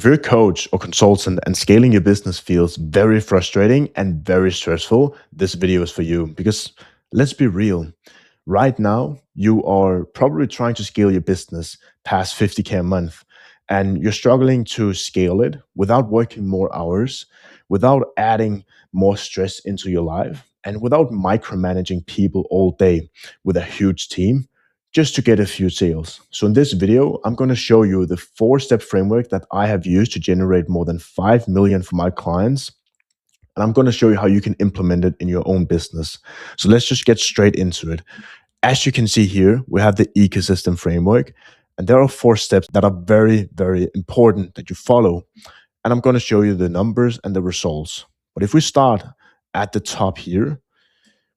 If you're a coach or consultant and scaling your business feels very frustrating and very stressful, this video is for you because let's be real. Right now, you are probably trying to scale your business past 50K a month, and you're struggling to scale it without working more hours, without adding more stress into your life, and without micromanaging people all day with a huge team just to get a few sales. So in this video, I'm going to show you the 4-step framework that I have used to generate more than 5 million for my clients. And I'm going to show you how you can implement it in your own business. So let's just get straight into it. As you can see here, we have the ecosystem framework, and there are 4 steps that are very, very important that you follow. And I'm going to show you the numbers and the results. But if we start at the top here,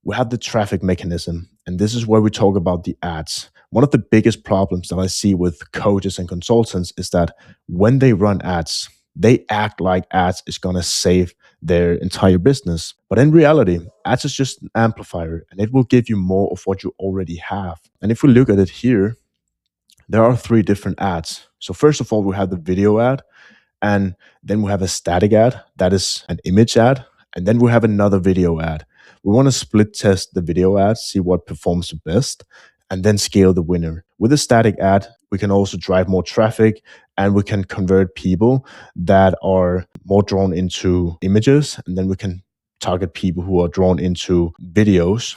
we have the traffic mechanism, and this is where we talk about the ads. One of the biggest problems that I see with coaches and consultants is that when they run ads, they act like ads is going to save their entire business. But in reality, ads is just an amplifier, and it will give you more of what you already have. And if we look at it here, there are 3 different ads. So first of all, we have the video ad, and then we have a static ad, that is an image ad, and then we have another video ad. We want to split test the video ad, see what performs the best, and then scale the winner. With a static ad, we can also drive more traffic, and we can convert people that are more drawn into images, and then we can target people who are drawn into videos.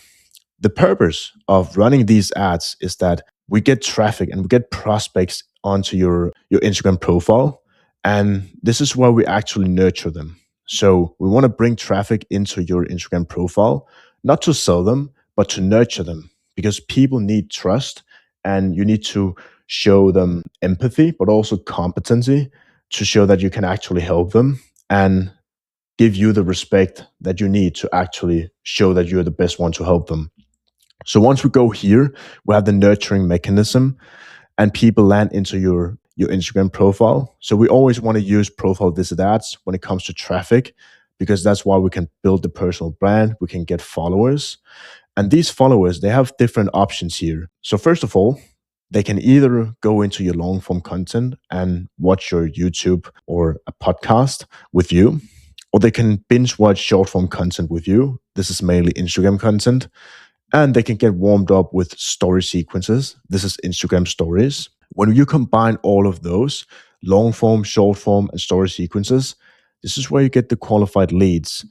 The purpose of running these ads is that we get traffic and we get prospects onto your Instagram profile, and this is where we actually nurture them. So we want to bring traffic into your Instagram profile, not to sell them, but to nurture them, because people need trust, and you need to show them empathy, but also competency to show that you can actually help them and give you the respect that you need to actually show that you're the best one to help them. So once we go here, we have the nurturing mechanism, and people land into your Instagram profile. So we always want to use profile visit ads when it comes to traffic, because that's why we can build the personal brand, we can get followers. And these followers, they have different options here. So first of all, they can either go into your long form content and watch your YouTube or a podcast with you, or they can binge watch short form content with you. This is mainly Instagram content. And they can get warmed up with story sequences. This is Instagram stories. When you combine all of those, long form, short form, and story sequences, this is where you get the qualified leads.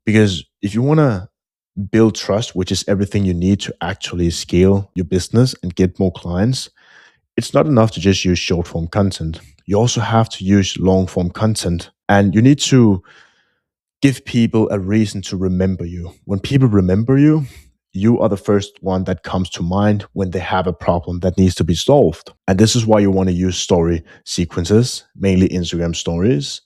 Because if you want to build trust, which is everything you need to actually scale your business and get more clients, it's not enough to just use short form content. You also have to use long form content, and you need to give people a reason to remember you. When people remember you, you are the first one that comes to mind when they have a problem that needs to be solved. And this is why you want to use story sequences, mainly Instagram stories.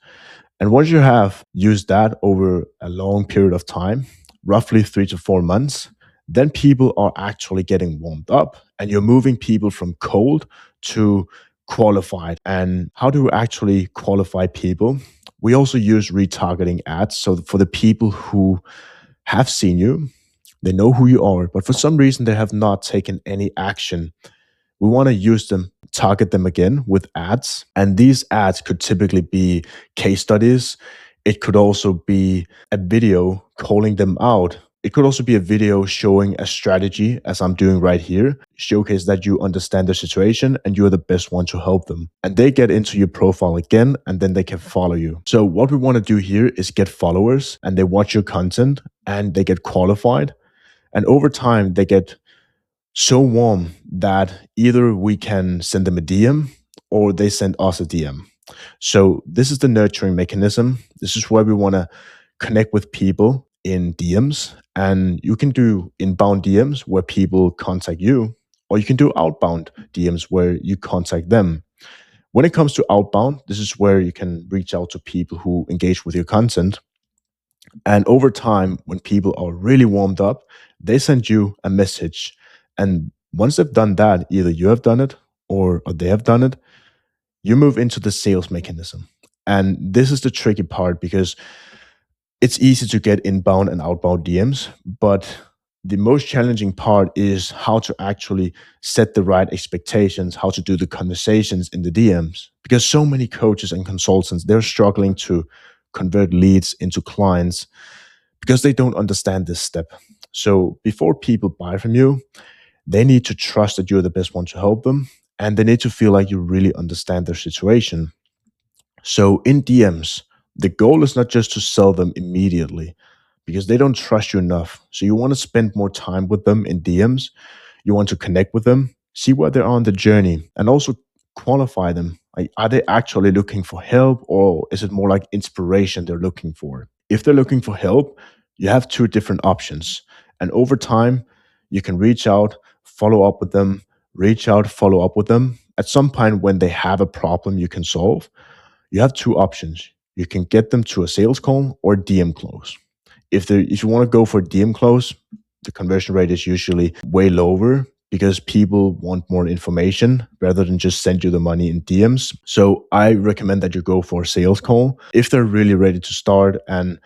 And once you have used that over a long period of time, roughly 3 to 4 months, then people are actually getting warmed up, and you're moving people from cold to qualified. And how do we actually qualify people? We also use retargeting ads. So for the people who have seen you, they know who you are, but for some reason they have not taken any action. We want to use them, target them again with ads. And these ads could typically be case studies. It could also be a video calling them out. It could also be a video showing a strategy, as I'm doing right here, showcase that you understand the situation and you're the best one to help them. And they get into your profile again, and then they can follow you. So what we want to do here is get followers, and they watch your content, and they get qualified. And over time, they get so warm that either we can send them a DM or they send us a DM. So this is the nurturing mechanism. This is where we want to connect with people in DMs. And you can do inbound DMs where people contact you, or you can do outbound DMs where you contact them. When it comes to outbound, this is where you can reach out to people who engage with your content. And over time, when people are really warmed up, they send you a message. And once they've done that, either you have done it or they have done it, you move into the sales mechanism. And this is the tricky part, because it's easy to get inbound and outbound DMs, but The most challenging part is how to actually set the right expectations, how to do the conversations in the DMs. Because so many coaches and consultants, they're struggling to convert leads into clients because they don't understand this step. So before people buy from you, they need to trust that you're the best one to help them. And they need to feel like you really understand their situation. So in DMs, the goal is not just to sell them immediately because they don't trust you enough. So you want to spend more time with them in DMs. You want to connect with them, see where they are on the journey, and also qualify them. Like, are they actually looking for help, or is it more like inspiration they're looking for? If they're looking for help, you have two different options. And over time, you can reach out, follow up with them, reach out, follow up with them. At some point, when they have a problem you can solve, you have two options. You can get them to a sales call or DM close. If you want to go for DM close, the conversion rate is usually way lower because people want more information rather than just send you the money in DMs. So I recommend that you go for a sales call if they're really ready to start and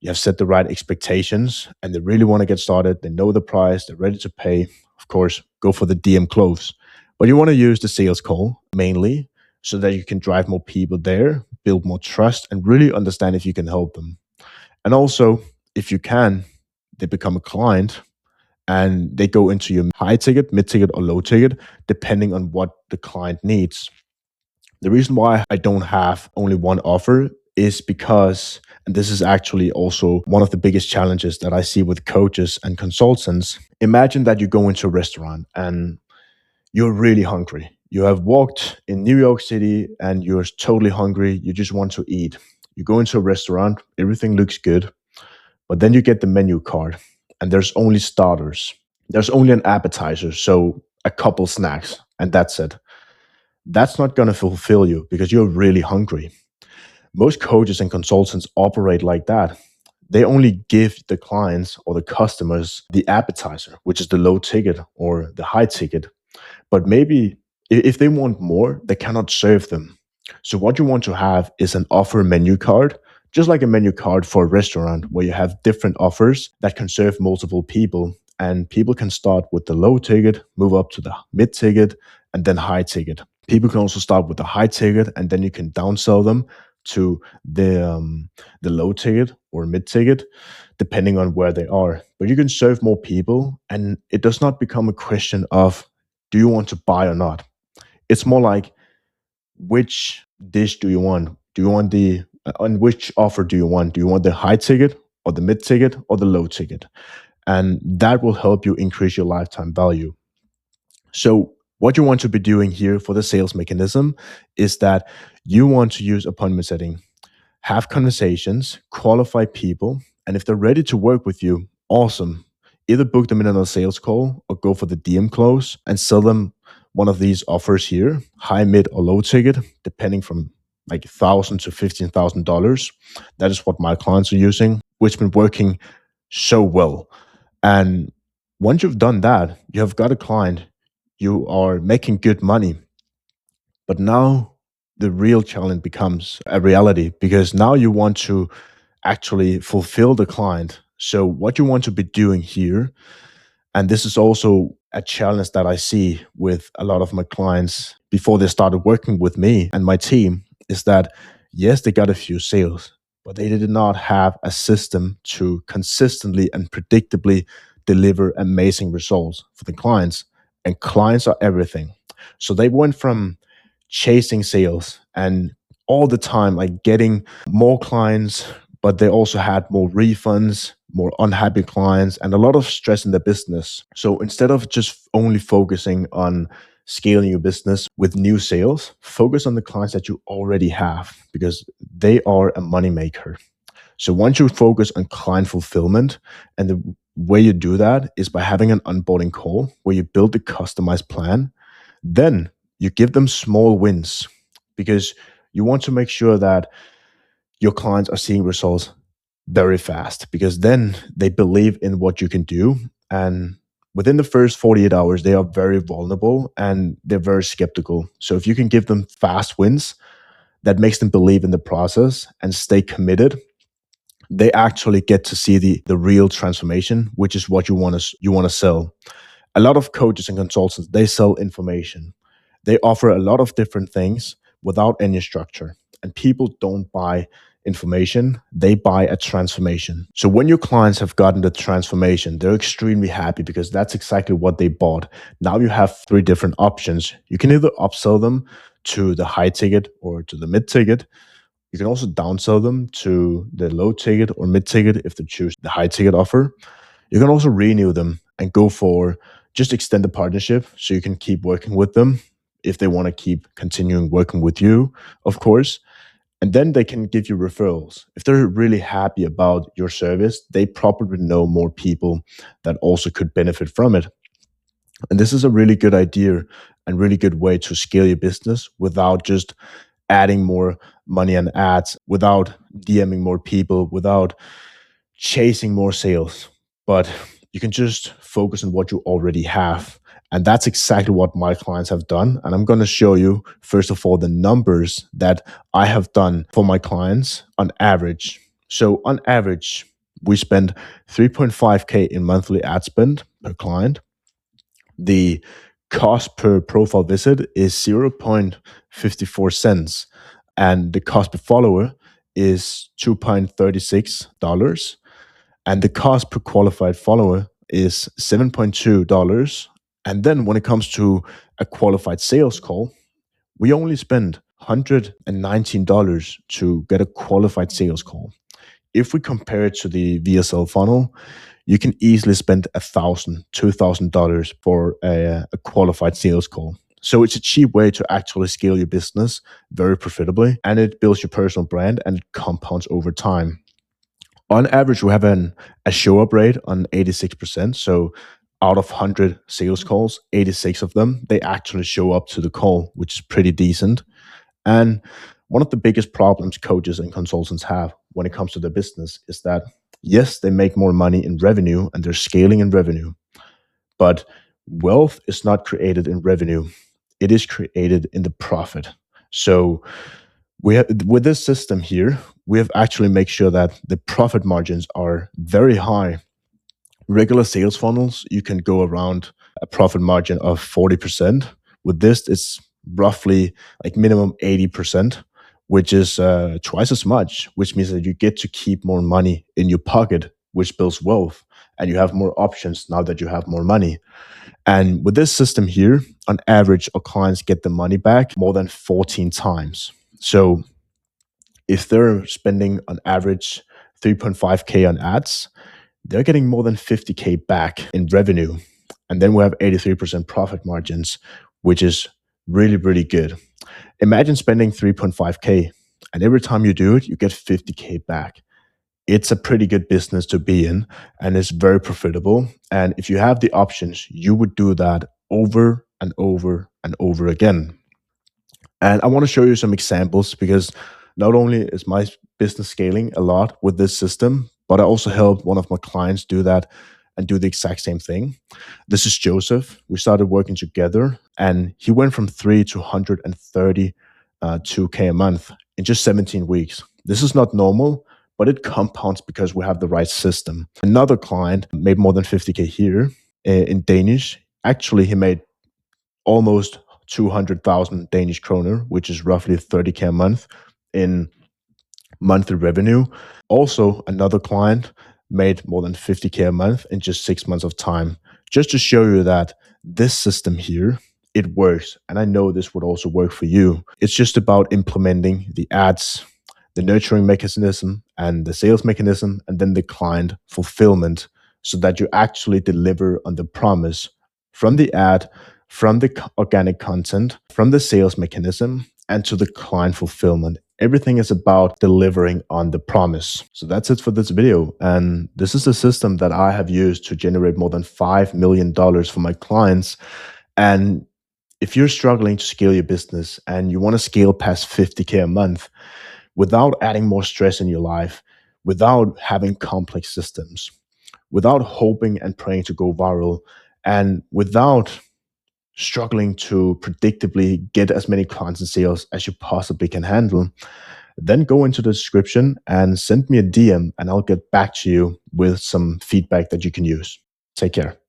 you have set the right expectations and they really want to get started. They know the price, they're ready to pay. Of course, go for the DM close. But you want to use the sales call mainly so that you can drive more people there, build more trust, and really understand if you can help them. And also, if you can, they become a client and they go into your high ticket, mid ticket, or low ticket, depending on what the client needs. The reason why I don't have only one offer is because, and this is actually also one of the biggest challenges that I see with coaches and consultants. Imagine that you go into a restaurant and you're really hungry. You have walked in New York City and you're totally hungry. You just want to eat. You go into a restaurant, everything looks good, but then you get the menu card and there's only starters. There's only an appetizer, so a couple snacks, and that's it. That's not going to fulfill you because you're really hungry. Most coaches and consultants operate like that. They only give the clients or the customers the appetizer, which is the low ticket or the high ticket. But maybe if they want more, they cannot serve them. So what you want to have is an offer menu card, just like a menu card for a restaurant where you have different offers that can serve multiple people. And people can start with the low ticket, move up to the mid ticket, and then high ticket. People can also start with the high ticket, and then you can downsell them to the low ticket or mid ticket, depending on where they are. But you can serve more people, and it does not become a question of do you want to buy or not. It's more like which dish do you want? Do you want the on which offer do you want? Do you want the high ticket or the mid ticket or the low ticket? And that will help you increase your lifetime value. So, what you want to be doing here for the sales mechanism is that you want to use appointment setting, have conversations, qualify people, and if they're ready to work with you, awesome. Either book them in on a sales call or go for the DM close and sell them one of these offers here, high, mid, or low ticket, depending from like $1,000 to $15,000. That is what my clients are using, which has been working so well. And once you've done that, you have got a client, you are making good money. But now the real challenge becomes a reality because now you want to actually fulfill the client. So, what you want to be doing here, and this is also a challenge that I see with a lot of my clients before they started working with me and my team, is that yes, they got a few sales, but they did not have a system to consistently and predictably deliver amazing results for the clients. And clients are everything. So they went from chasing sales and all the time, like getting more clients, but they also had more refunds, more unhappy clients, and a lot of stress in the business. So instead of just only focusing on scaling your business with new sales, focus on the clients that you already have because they are a moneymaker. So once you focus on client fulfillment, and the way you do that is by having an onboarding call where you build a customized plan, then you give them small wins because you want to make sure that your clients are seeing results very fast because then they believe in what you can do. And within the first 48 hours, they are very vulnerable and they're very skeptical. So if you can give them fast wins, that makes them believe in the process and stay committed, they actually get to see the real transformation, which is what you want to sell. A lot of coaches and consultants, they sell information. They offer a lot of different things without any structure. And people don't buy information, they buy a transformation. So when your clients have gotten the transformation, they're extremely happy because that's exactly what they bought. Now you have three different options. You can either upsell them to the high ticket or to the mid ticket. You can also downsell them to the low ticket or mid ticket if they choose the high ticket offer. You can also renew them and go for just extend the partnership so you can keep working with them if they want to keep continuing working with you, of course. And then they can give you referrals. If they're really happy about your service, they probably know more people that also could benefit from it. And this is a really good idea and really good way to scale your business without just adding more money and ads, without DMing more people, without chasing more sales. But you can just focus on what you already have. And that's exactly what my clients have done. And I'm going to show you, first of all, the numbers that I have done for my clients on average. So, on average, we spend 3.5K in monthly ad spend per client. The cost per profile visit is 0.54 cents, and the cost per follower is $2.36, and the cost per qualified follower is $7.2. And then when it comes to a qualified sales call, we only spend $119 to get a qualified sales call. If we compare it to the VSL funnel, you can easily spend $1,000, $2,000 for a qualified sales call. So it's a cheap way to actually scale your business very profitably, and it builds your personal brand and it compounds over time. On average, we have a show up rate on 86%. So out of 100 sales calls, 86 of them, they actually show up to the call, which is pretty decent. And one of the biggest problems coaches and consultants have when it comes to their business is that, yes, they make more money in revenue and they're scaling in revenue, but wealth is not created in revenue. It is created in the profit. So we have, with this system here, we have actually make sure that the profit margins are very high. Regular sales funnels, you can go around a profit margin of 40%. With this, it's roughly like minimum 80%, which is twice as much, which means that you get to keep more money in your pocket, which builds wealth, and you have more options now that you have more money. And with this system here, on average, our clients get the money back more than 14 times. So if they're spending on average 3.5K on ads, they're getting more than 50K back in revenue. And then we have 83% profit margins, which is really, really good. Imagine spending 3.5K, and every time you do it, you get 50K back. It's a pretty good business to be in, and it's very profitable. And if you have the options, you would do that over and over and over again. And I want to show you some examples because not only is my business scaling a lot with this system, but I also helped one of my clients do that and do the exact same thing. This is Joseph. We started working together and he went from 3 to 132K a month in just 17 weeks. This is not normal, but it compounds because we have the right system. Another client made more than 50K here in Danish. Actually, he made almost 200,000 Danish kroner, which is roughly 30K a month in monthly revenue. Also, another client made more than 50K a month in just 6 months of time. Just to show you that this system here, it works. And I know this would also work for you. It's just about implementing the ads, the nurturing mechanism, and the sales mechanism, and then the client fulfillment so that you actually deliver on the promise from the ad, from the organic content, from the sales mechanism, and to the client fulfillment. Everything is about delivering on the promise. So that's it for this video. And this is a system that I have used to generate more than $5 million for my clients. And if you're struggling to scale your business and you want to scale past 50K a month without adding more stress in your life, without having complex systems, without hoping and praying to go viral, and without struggling to predictably get as many clients and sales as you possibly can handle, then go into the description and send me a DM, and I'll get back to you with some feedback that you can use. Take care.